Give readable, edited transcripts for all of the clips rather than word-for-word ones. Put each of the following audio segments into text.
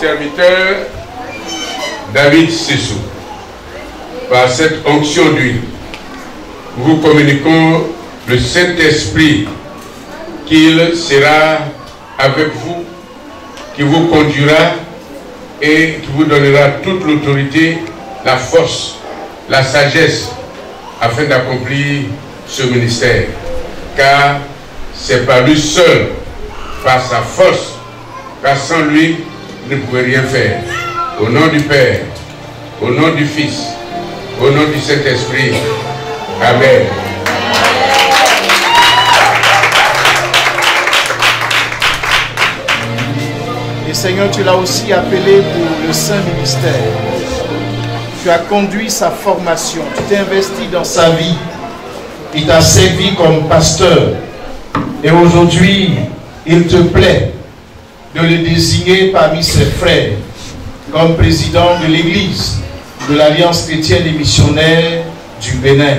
serviteur David Sessou. Par cette onction d'huile, nous vous communiquons le Saint-Esprit qu'il sera avec vous, qui vous conduira et qui vous donnera toute l'autorité, la force, la sagesse afin d'accomplir ce ministère. Car c'est par lui seul, par sa force, car sans lui, vous ne pouvez rien faire. Au nom du Père, au nom du Fils, au nom du Saint-Esprit. Amen. Et Seigneur, tu l'as aussi appelé pour le Saint Ministère. Tu as conduit sa formation, tu t'es investi dans sa vie. Il t'a servi comme pasteur. Et aujourd'hui, il te plaît de le désigner parmi ses frères comme président de l'Église de l'Alliance chrétienne et missionnaire du Bénin.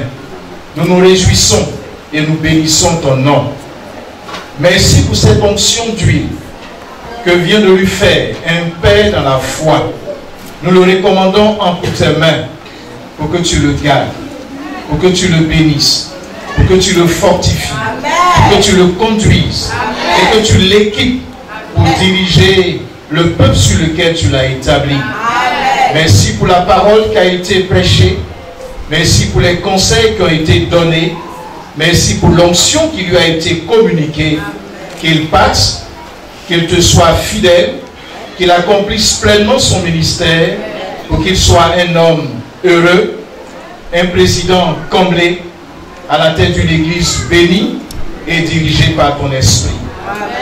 Nous nous réjouissons et nous bénissons ton nom. Merci pour cette onction d'huile que vient de lui faire un père dans la foi. Nous le recommandons entre tes mains pour que tu le gardes, pour que tu le bénisses, pour que tu le fortifies, pour que tu le conduises et que tu l'équipes pour diriger le peuple sur lequel tu l'as établi. Merci pour la parole qui a été prêchée. Merci pour les conseils qui ont été donnés. Merci pour l'onction qui lui a été communiquée. Qu'il passe, qu'il te soit fidèle, qu'il accomplisse pleinement son ministère, pour qu'il soit un homme heureux, un président comblé, à la tête d'une église bénie et dirigée par ton esprit.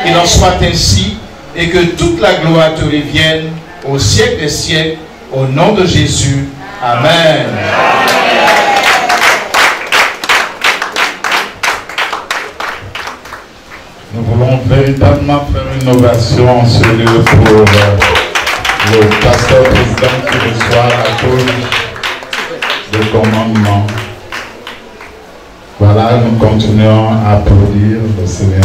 Qu'il en soit ainsi et que toute la gloire te revienne au siècle des siècles, au nom de Jésus. Amen. Nous voulons véritablement faire une ovation en ce lieu pour le pasteur président qui reçoit la tour de commandement. Voilà, nous continuons à applaudir le Seigneur.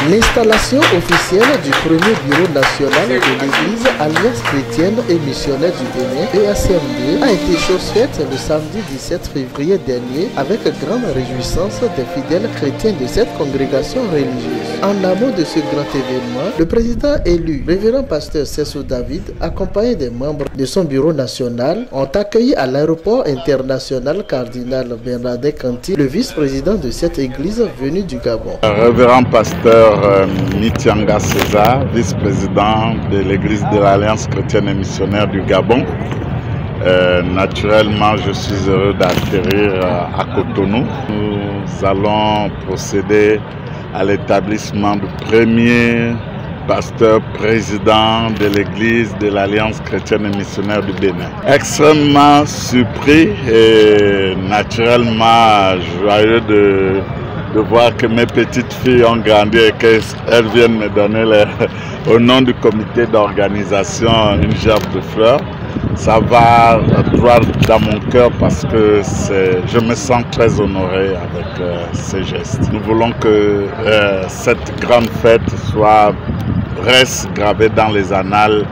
L'installation officielle du premier bureau national de l'Église Alliance chrétienne et missionnaire du Bénin, EACMD, a été chose faite le samedi 17 février dernier avec grande réjouissance des fidèles chrétiens de cette congrégation religieuse. En amont de ce grand événement, le président élu, révérend pasteur Sessou David, accompagné des membres de son bureau national, ont accueilli à l'aéroport international cardinal Bernardin Kanti, le vice-président de cette église venu du Gabon. Révérend pasteur Mitianga César, vice-président de l'église de l'Alliance chrétienne et missionnaire du Gabon. Naturellement, je suis heureux d'atterrir à Cotonou. Nous allons procéder à l'établissement du premier pasteur président de l'église de l'Alliance chrétienne et missionnaire du Bénin. Extrêmement surpris et naturellement joyeux de voir que mes petites filles ont grandi et qu'elles viennent me donner au nom du comité d'organisation une gerbe de fleurs. Ça va droit dans mon cœur parce que je me sens très honoré avec ces gestes. Nous voulons que cette grande fête reste gravée dans les annales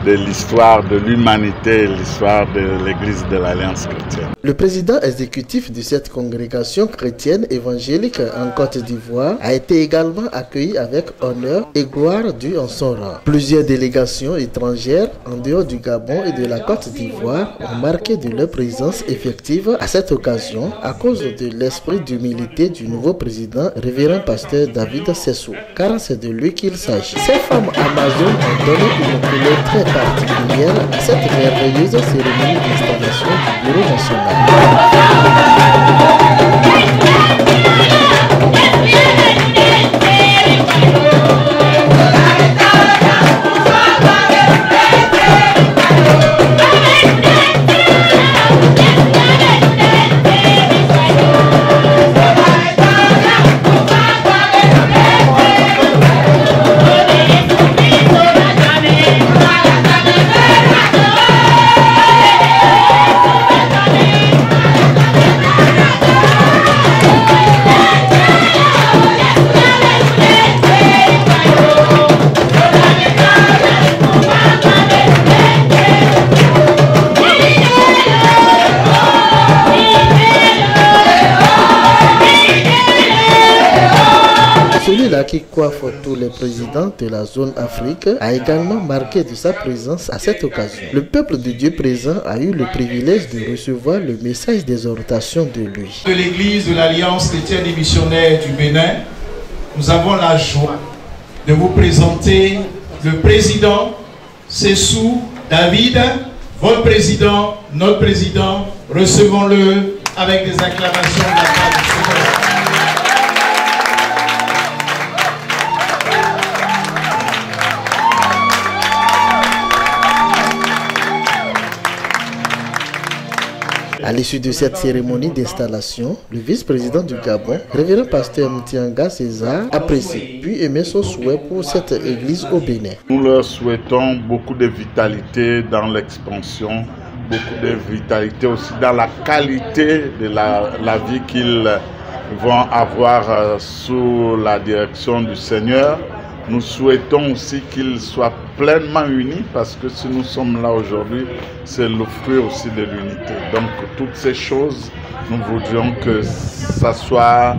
de l'histoire de l'humanité, l'histoire de l'Église de l'Alliance chrétienne. Le président exécutif de cette congrégation chrétienne évangélique en Côte d'Ivoire a été également accueilli avec honneur et gloire due en son rang. Plusieurs délégations étrangères en dehors du Gabon et de la Côte d'Ivoire ont marqué de leur présence effective à cette occasion à cause de l'esprit d'humilité du nouveau président, révérend pasteur David Sessou, car c'est de lui qu'il s'agit. Ces femmes amazones ont donné une couleur très particulière à cette merveilleuse cérémonie d'installation du bureau national. qui coiffe tous les présidents de la zone Afrique, a également marqué de sa présence à cette occasion. Le peuple de Dieu présent a eu le privilège de recevoir le message d'exhortation de lui. De l'Église de l'Alliance chrétienne et missionnaire du Bénin, nous avons la joie de vous présenter le président Sessou David, votre président, notre président. Recevons-le avec des acclamations de la part du Seigneur. À l'issue de cette cérémonie d'installation, le vice-président du Gabon, révérend pasteur Mtianga César, apprécie puis émet son souhait pour cette église au Bénin. Nous leur souhaitons beaucoup de vitalité dans l'expansion, beaucoup de vitalité aussi dans la qualité de la vie qu'ils vont avoir sous la direction du Seigneur. Nous souhaitons aussi qu'ils soient pleinement unis parce que si nous sommes là aujourd'hui, c'est le fruit aussi de l'unité. Donc toutes ces choses, nous voudrions que ça soit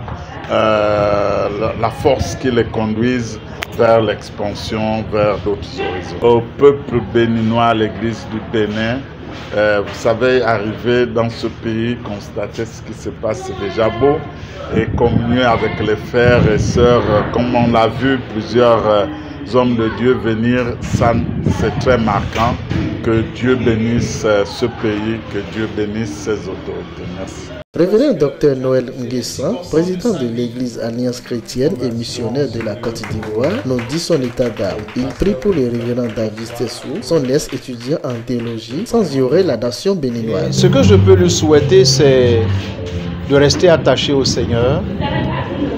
la force qui les conduise vers l'expansion, vers d'autres horizons. Au peuple béninois, à l'église du Bénin, vous savez, arriver dans ce pays, constater ce qui se passe, c'est déjà beau. Et communier avec les frères et sœurs, comme on l'a vu, plusieurs hommes de Dieu venir, ça c'est très marquant. Que Dieu bénisse ce pays, que Dieu bénisse ses autorités. Merci. Révérend Dr Noël Nguessan, président de l'église Alliance chrétienne et missionnaire de la Côte d'Ivoire, nous dit son état d'âme. Il prie pour le révérend David Sessou, son ex-étudiant en théologie, sans ignorer la nation béninoise. Ce que je peux lui souhaiter, c'est de rester attaché au Seigneur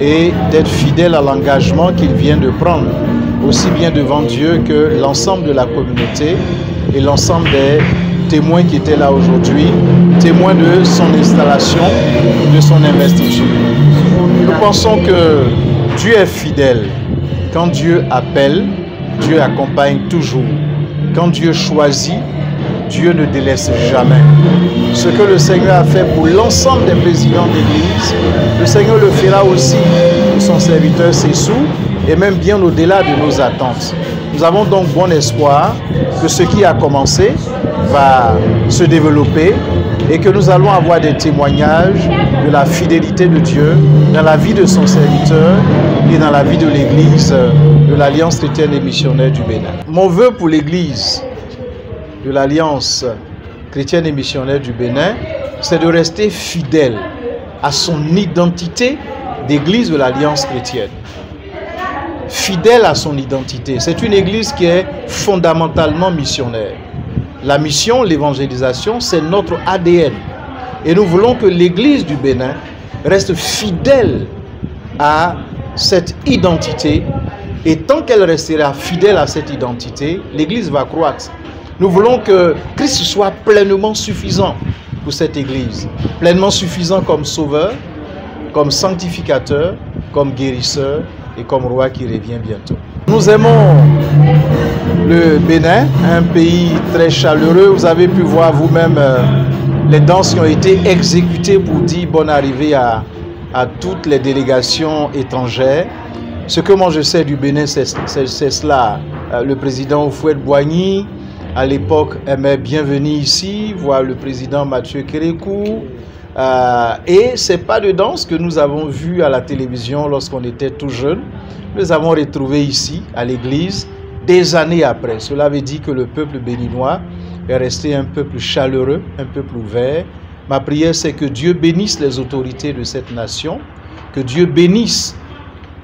et d'être fidèle à l'engagement qu'il vient de prendre, aussi bien devant Dieu que l'ensemble de la communauté et l'ensemble des témoins qui étaient là aujourd'hui, témoins de son installation, de son investiture. Nous pensons que Dieu est fidèle. Quand Dieu appelle, Dieu accompagne toujours. Quand Dieu choisit, Dieu ne délaisse jamais. Ce que le Seigneur a fait pour l'ensemble des présidents d'Église, le Seigneur le fera aussi pour son serviteur Sessou et même bien au-delà de nos attentes. Nous avons donc bon espoir que ce qui a commencé va se développer et que nous allons avoir des témoignages de la fidélité de Dieu dans la vie de son serviteur et dans la vie de l'Église de l'Alliance chrétienne et missionnaire du Bénin. Mon vœu pour l'Église de l'Alliance chrétienne et missionnaire du Bénin, c'est de rester fidèle à son identité d'église de l'Alliance chrétienne. Fidèle à son identité. C'est une église qui est fondamentalement missionnaire. La mission, l'évangélisation, c'est notre ADN. Et nous voulons que l'église du Bénin reste fidèle à cette identité. Et tant qu'elle restera fidèle à cette identité, l'église va croître. Nous voulons que Christ soit pleinement suffisant pour cette église. Pleinement suffisant comme sauveur, comme sanctificateur, comme guérisseur et comme roi qui revient bientôt. Nous aimons le Bénin, un pays très chaleureux. Vous avez pu voir vous-même les danses qui ont été exécutées pour dire bonne arrivée à toutes les délégations étrangères. Ce que moi je sais du Bénin, c'est cela. Le président Houphouët-Boigny, à l'époque, aimait bien venir ici, voir le président Mathieu Kérékou. Et ce n'est pas de danse que nous avons vu à la télévision lorsqu'on était tout jeune. Nous les avons retrouvés ici, à l'église, des années après. Cela veut dire que le peuple béninois est resté un peuple chaleureux, un peuple ouvert. Ma prière, c'est que Dieu bénisse les autorités de cette nation, que Dieu bénisse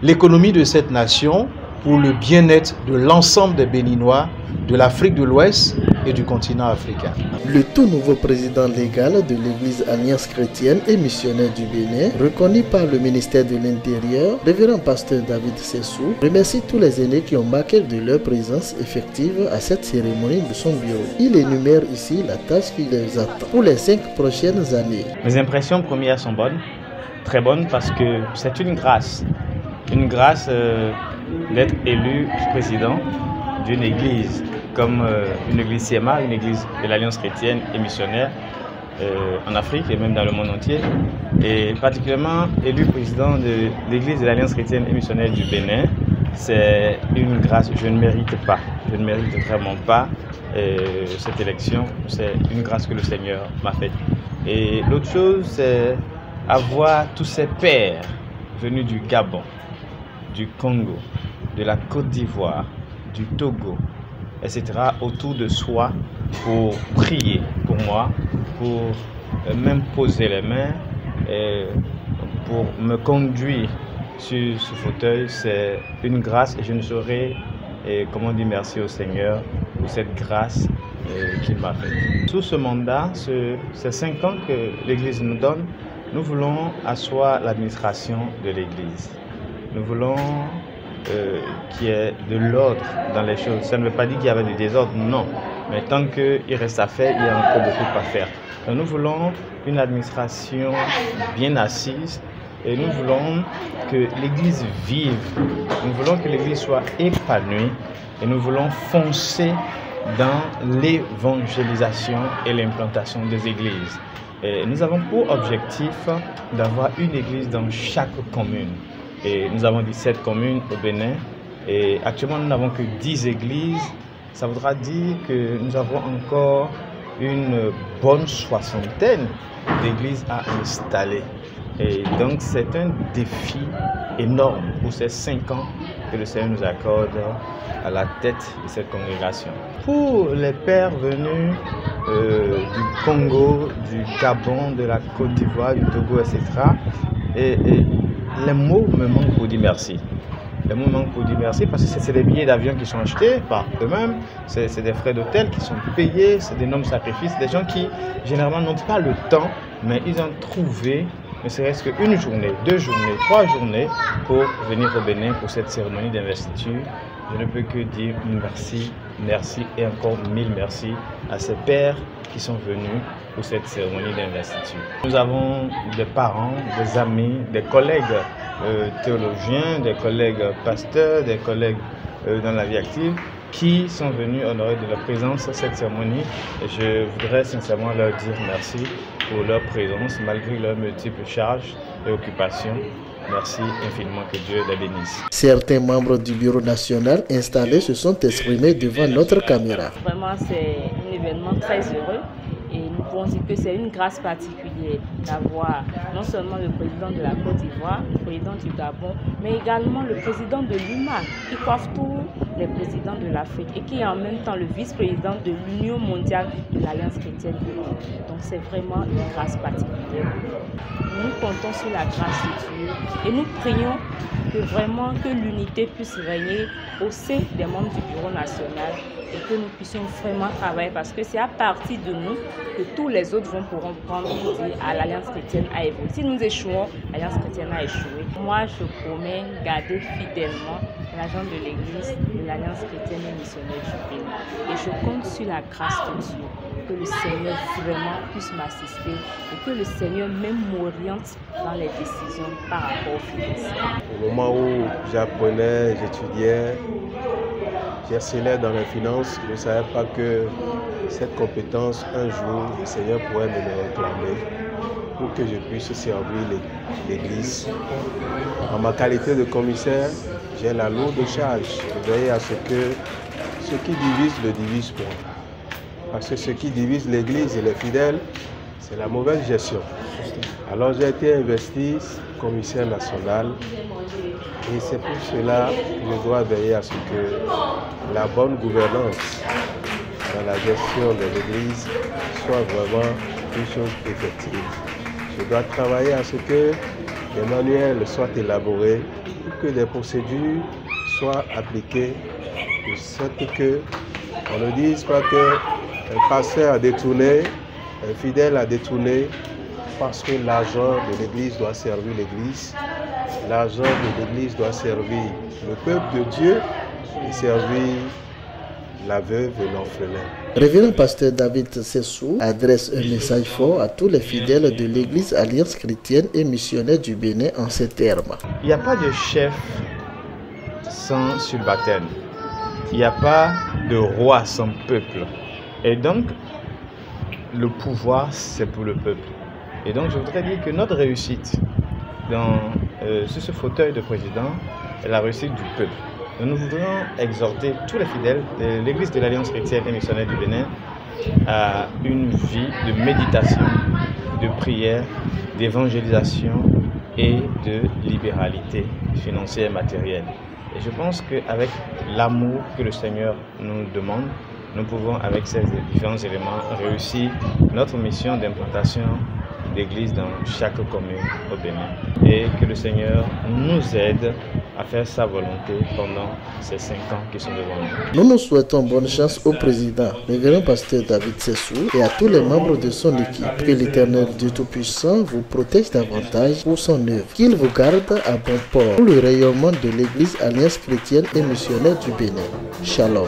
l'économie de cette nation pour le bien-être de l'ensemble des Béninois, de l'Afrique de l'Ouest et du continent africain. Le tout nouveau président légal de l'Église Alliance chrétienne et missionnaire du Bénin, reconnu par le ministère de l'Intérieur, révérend pasteur David Sessou, remercie tous les aînés qui ont marqué de leur présence effective à cette cérémonie de son bureau. Il énumère ici la tâche qui les attend pour les 5 prochaines années. Mes impressions premières sont bonnes, très bonnes, parce que c'est une grâce d'être élu président d'une église comme une église CMA, une église de l'Alliance chrétienne et missionnaire. en Afrique et même dans le monde entier, et particulièrement élu président de l'Église de l'Alliance chrétienne et missionnaire du Bénin. C'est une grâce, je ne mérite pas, je ne mérite vraiment pas cette élection, c'est une grâce que le Seigneur m'a faite. Et l'autre chose, c'est avoir tous ces pères venus du Gabon, du Congo, de la Côte d'Ivoire, du Togo, etc. autour de soi pour prier pour moi, pour même poser les mains, pour me conduire sur ce fauteuil. C'est une grâce et je ne saurais comment dire merci au Seigneur pour cette grâce qu'il m'a faite. Sous ce mandat, ces 5 ans que l'Église nous donne, nous voulons asseoir l'administration de l'Église. Nous voulons qu'il y ait de l'ordre dans les choses. Ça ne veut pas dire qu'il y avait du désordre, non. Mais tant qu'il reste à faire, il y a encore beaucoup à faire. Donc nous voulons une administration bien assise et nous voulons que l'Église vive. Nous voulons que l'Église soit épanouie et nous voulons foncer dans l'évangélisation et l'implantation des églises. Et nous avons pour objectif d'avoir une église dans chaque commune. Et nous avons 17 communes au Bénin et actuellement nous n'avons que 10 églises. Ça voudra dire que nous avons encore une bonne soixantaine d'églises à installer. Et donc c'est un défi énorme pour ces 5 ans que le Seigneur nous accorde à la tête de cette congrégation. Pour les pères venus du Congo, du Gabon, de la Côte d'Ivoire, du Togo, etc., les mots me manquent pour dire merci. Les mots me manquent pour dire merci parce que c'est des billets d'avion qui sont achetés par eux-mêmes, c'est des frais d'hôtel qui sont payés, c'est d'énormes sacrifices, des gens qui généralement n'ont pas le temps, mais ils ont trouvé ne serait-ce qu'une journée, 2 journées, 3 journées pour venir au Bénin pour cette cérémonie d'investiture. Je ne peux que dire merci, merci et encore 1000 merci à ces pères qui sont venus pour cette cérémonie d'investiture. Nous avons des parents, des amis, des collègues théologiens, des collègues pasteurs, des collègues dans la vie active qui sont venus honorer de leur présence à cette cérémonie. Et je voudrais sincèrement leur dire merci pour leur présence malgré leurs multiples charges et occupations. Merci infiniment, que Dieu les bénisse. Certains membres du bureau national installé se sont exprimés devant notre caméra. Vraiment, c'est un événement très heureux et nous pouvons dire que c'est une grâce particulière d'avoir non seulement le président de la Côte d'Ivoire, le président du Gabon, mais également le président de l'UMA qui coiffe tous les présidents de l'Afrique et qui est en même temps le vice-président de l'Union mondiale de l'Alliance chrétienne. Donc c'est vraiment une grâce particulière. Nous comptons sur la grâce de Dieu et nous prions que vraiment que l'unité puisse régner au sein des membres du bureau national et que nous puissions vraiment travailler parce que c'est à partir de nous que tous les autres pourront prendre et dire à l'Alliance chrétienne a évolué. Si nous échouons, l'Alliance chrétienne a échoué. Moi, je promets garder fidèlement l'agent de l'Église de l'Alliance chrétienne et missionnaire du Bénin. Et je compte sur la grâce de Dieu, que le Seigneur vraiment puisse m'assister et que le Seigneur même m'oriente dans les décisions par rapport aux finances. Au moment où j'apprenais, j'étudiais, j'excellais dans les finances, je ne savais pas que cette compétence, un jour, le Seigneur pourrait me le réclamer pour que je puisse servir l'Église. En ma qualité de commissaire, j'ai la lourde charge de veiller à ce que ce qui divise le divise point. Parce que ce qui divise l'Église et les fidèles, c'est la mauvaise gestion. Alors j'ai été investi commissaire national et c'est pour cela que je dois veiller à ce que la bonne gouvernance dans la gestion de l'Église soit vraiment une chose effective. Je dois travailler à ce que les manuels soient élaborés pour que les procédures soient appliquées de sorte qu'on ne dise pas qu'un pasteur a détourné, un fidèle a détourné parce que l'argent de l'Église doit servir l'Église. L'argent de l'Église doit servir le peuple de Dieu et servir la veuve et l'orphelin. Révérend pasteur David Sessou adresse un message fort à tous les fidèles de l'Église Alliance chrétienne et missionnaire du Bénin en ces termes. Il n'y a pas de chef sans subalterne. Il n'y a pas de roi sans peuple. Et donc, le pouvoir, c'est pour le peuple. Et donc, je voudrais dire que notre réussite sur ce fauteuil de président est la réussite du peuple. Nous voudrions exhorter tous les fidèles de l'Église de l'Alliance chrétienne et missionnaire du Bénin à une vie de méditation, de prière, d'évangélisation et de libéralité financière et matérielle. Et je pense qu'avec l'amour que le Seigneur nous demande, nous pouvons, avec ces différents éléments, réussir notre mission d'implantation d'église dans chaque commune au Bénin. Et que le Seigneur nous aide à faire sa volonté pendant ces 5 ans qui sont devant nous. Nous nous souhaitons bonne chance au président, le grand pasteur David Sessou, et à tous les membres de son équipe. Que l'Éternel Dieu Tout-Puissant vous protège davantage pour son œuvre. Qu'il vous garde à bon port pour le rayonnement de l'Église Alliance chrétienne et missionnaire du Bénin. Shalom.